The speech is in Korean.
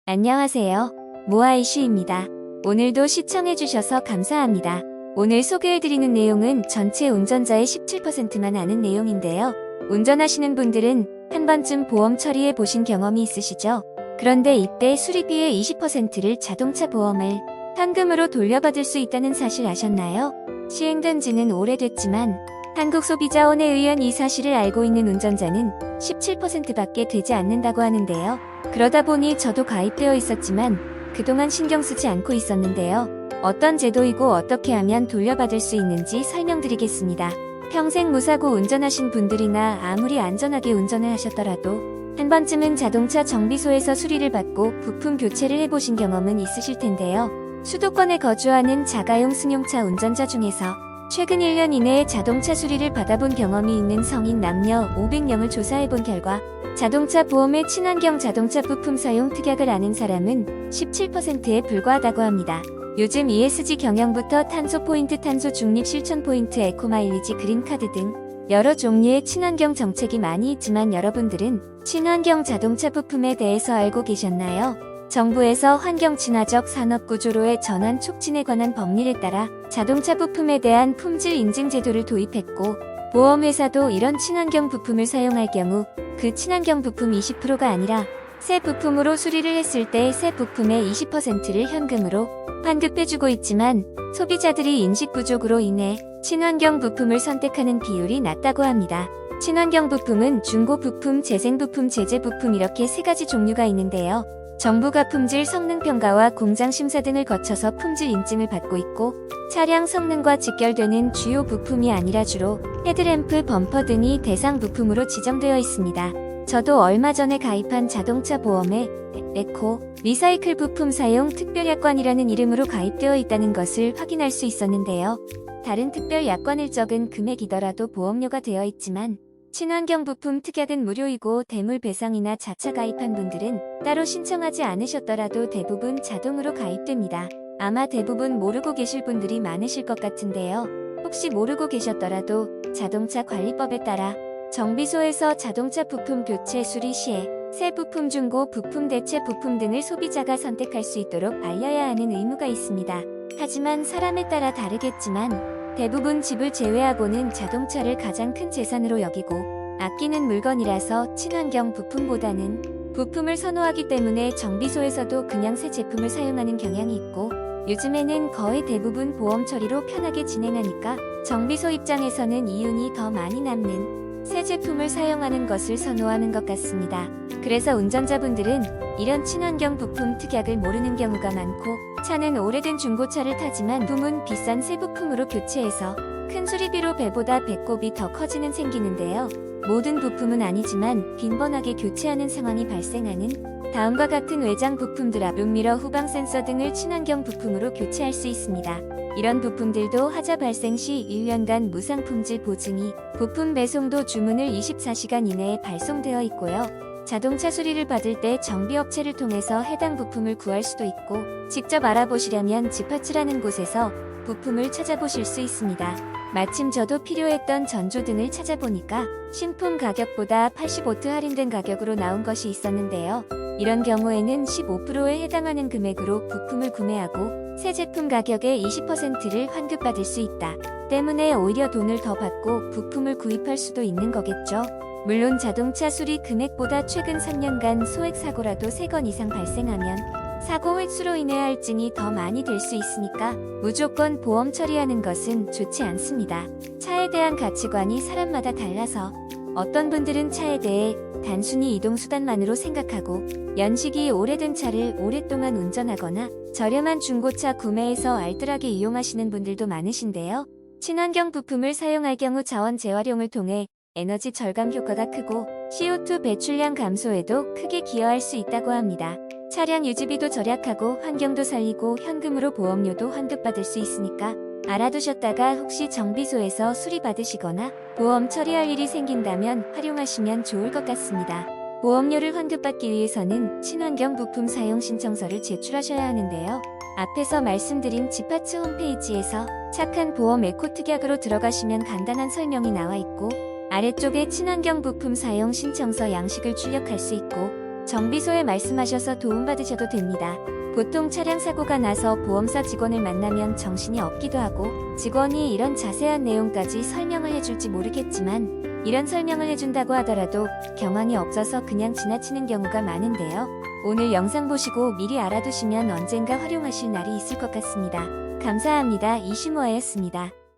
안녕하세요. 모아이슈입니다. 오늘도 시청해주셔서 감사합니다. 오늘 소개해드리는 내용은 전체 운전자의 17%만 아는 내용인데요. 운전하시는 분들은 한 번쯤 보험 처리해 보신 경험이 있으시죠? 그런데 이때 수리비의 20%를 자동차 보험을 현금으로 돌려받을 수 있다는 사실 아셨나요? 시행된 지는 오래됐지만 한국소비자원에 의한 이 사실을 알고 있는 운전자는 17%밖에 되지 않는다고 하는데요. 그러다 보니 저도 가입되어 있었지만 그동안 신경 쓰지 않고 있었는데요. 어떤 제도이고 어떻게 하면 돌려받을 수 있는지 설명드리겠습니다. 평생 무사고 운전하신 분들이나 아무리 안전하게 운전을 하셨더라도 한 번쯤은 자동차 정비소에서 수리를 받고 부품 교체를 해보신 경험은 있으실 텐데요. 수도권에 거주하는 자가용 승용차 운전자 중에서 최근 1년 이내에 자동차 수리를 받아본 경험이 있는 성인 남녀 500명을 조사해본 결과 자동차 보험의 친환경 자동차 부품 사용 특약을 아는 사람은 17%에 불과하다고 합니다. 요즘 ESG 경영부터 탄소 포인트, 탄소 중립 실천 포인트, 에코마일리지, 그린카드 등 여러 종류의 친환경 정책이 많이 있지만 여러분들은 친환경 자동차 부품에 대해서 알고 계셨나요? 정부에서 환경 친화적 산업 구조로의 전환 촉진에 관한 법률에 따라 자동차 부품에 대한 품질 인증 제도를 도입했고, 보험회사도 이런 친환경 부품을 사용할 경우 그 친환경 부품 20%가 아니라 새 부품으로 수리를 했을 때 새 부품의 20%를 현금으로 환급해주고 있지만 소비자들이 인식 부족으로 인해 친환경 부품을 선택하는 비율이 낮다고 합니다. 친환경 부품은 중고 부품, 재생 부품, 제재 부품 이렇게 세 가지 종류가 있는데요. 정부가 품질 성능 평가와 공장 심사 등을 거쳐서 품질 인증을 받고 있고, 차량 성능과 직결되는 주요 부품이 아니라 주로 헤드램프, 범퍼 등이 대상 부품으로 지정되어 있습니다. 저도 얼마 전에 가입한 자동차 보험에 에코, 리사이클 부품 사용 특별약관이라는 이름으로 가입되어 있다는 것을 확인할 수 있었는데요. 다른 특별약관을 적은 금액이더라도 보험료가 되어 있지만 친환경 부품 특약은 무료이고 대물 배상이나 자차 가입한 분들은 따로 신청하지 않으셨더라도 대부분 자동으로 가입됩니다. 아마 대부분 모르고 계실 분들이 많으실 것 같은데요. 혹시 모르고 계셨더라도 자동차 관리법에 따라 정비소에서 자동차 부품 교체 수리 시에 새 부품, 중고 부품, 대체 부품 등을 소비자가 선택할 수 있도록 알려야 하는 의무가 있습니다. 하지만 사람에 따라 다르겠지만 대부분 집을 제외하고는 자동차를 가장 큰 재산으로 여기고 아끼는 물건이라서 친환경 부품보다는 부품을 선호하기 때문에 정비소에서도 그냥 새 제품을 사용하는 경향이 있고, 요즘에는 거의 대부분 보험 처리로 편하게 진행하니까 정비소 입장에서는 이윤이 더 많이 남는 새 제품을 사용하는 것을 선호하는 것 같습니다. 그래서 운전자분들은 이런 친환경 부품 특약을 모르는 경우가 많고, 차는 오래된 중고차를 타지만 부품은 비싼 새 부품으로 교체해서 큰 수리비로 배보다 배꼽이 더 커지는 생기는데요. 모든 부품은 아니지만 빈번하게 교체하는 상황이 발생하는 다음과 같은 외장 부품들, 앞 룸미러, 후방 센서 등을 친환경 부품으로 교체할 수 있습니다. 이런 부품들도 하자 발생 시 1년간 무상 품질 보증이, 부품 배송도 주문을 24시간 이내에 발송되어 있고요. 자동차 수리를 받을 때 정비업체를 통해서 해당 부품을 구할 수도 있고, 직접 알아보시려면 지파츠라는 곳에서 부품을 찾아보실 수 있습니다. 마침 저도 필요했던 전조 등을 찾아보니까 신품 가격보다 85% 할인된 가격으로 나온 것이 있었는데요. 이런 경우에는 15%에 해당하는 금액으로 부품을 구매하고 새 제품 가격의 20%를 환급받을 수 있다. 때문에 오히려 돈을 더 받고 부품을 구입할 수도 있는 거겠죠. 물론 자동차 수리 금액보다 최근 3년간 소액 사고라도 3건 이상 발생하면 사고 횟수로 인해 할증이 더 많이 될 수 있으니까 무조건 보험 처리하는 것은 좋지 않습니다. 차에 대한 가치관이 사람마다 달라서 어떤 분들은 차에 대해 단순히 이동수단만으로 생각하고 연식이 오래된 차를 오랫동안 운전하거나 저렴한 중고차 구매해서 알뜰하게 이용하시는 분들도 많으신데요. 친환경 부품을 사용할 경우 자원 재활용을 통해 에너지 절감 효과가 크고 CO2 배출량 감소에도 크게 기여할 수 있다고 합니다. 차량 유지비도 절약하고 환경도 살리고 현금으로 보험료도 환급받을 수 있으니까 알아두셨다가 혹시 정비소에서 수리받으시거나 보험 처리할 일이 생긴다면 활용하시면 좋을 것 같습니다. 보험료를 환급받기 위해서는 친환경 부품 사용 신청서를 제출하셔야 하는데요. 앞에서 말씀드린 지파츠 홈페이지에서 착한 보험 에코 특약으로 들어가시면 간단한 설명이 나와 있고, 아래쪽에 친환경 부품 사용 신청서 양식을 출력할 수 있고, 정비소에 말씀하셔서 도움받으셔도 됩니다. 보통 차량 사고가 나서 보험사 직원을 만나면 정신이 없기도 하고 직원이 이런 자세한 내용까지 설명을 해줄지 모르겠지만 이런 설명을 해준다고 하더라도 경황이 없어서 그냥 지나치는 경우가 많은데요. 오늘 영상 보시고 미리 알아두시면 언젠가 활용하실 날이 있을 것 같습니다. 감사합니다. 이슈모아였습니다.